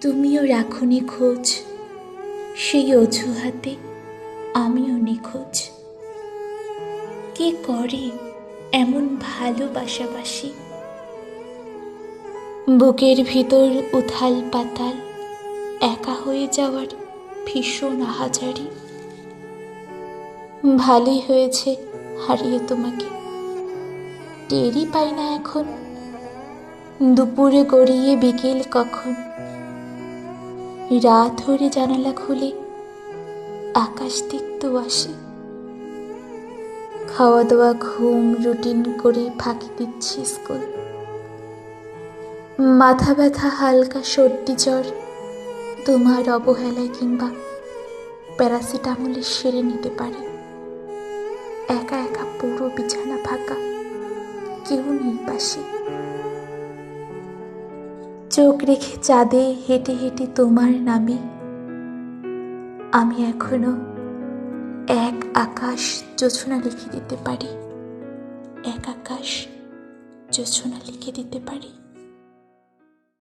তুমিও রাখুনি খোঁজ, সেই অজুহাতে আমিও নিখোঁজ। কে করে এমন ভালোবাসাবাসি? বুকের ভিতর উথাল পাতাল একা হয়ে যাওয়ার ভীষণ আহাজারি। ভালোই হয়েছে হারিয়ে তোমাকে, টেরই পাই না এখন। দুপুরে গড়িয়ে বিকেল কখন, রাত হরে জানালা খুলে আকাশ দেখতেও আসে। খাওয়া দাওয়া ঘুম রুটিন করে ফাঁকি দিচ্ছি স্কুল। মাথা ব্যথা হালকা সর্দি জ্বর তোমার অবহেলায় কিংবা প্যারাসিটামলে সেরে নিতে পারে। একা একা পুরো বিছানা ফাঁকা, কেউ নেই পাশে। চোখ রেখে চাঁদে হেঁটে হেঁটে তোমার নামে আমি এখনো এক আকাশ জোছনা লিখে দিতে পারি, এক আকাশ জোছনা লিখে দিতে পারি।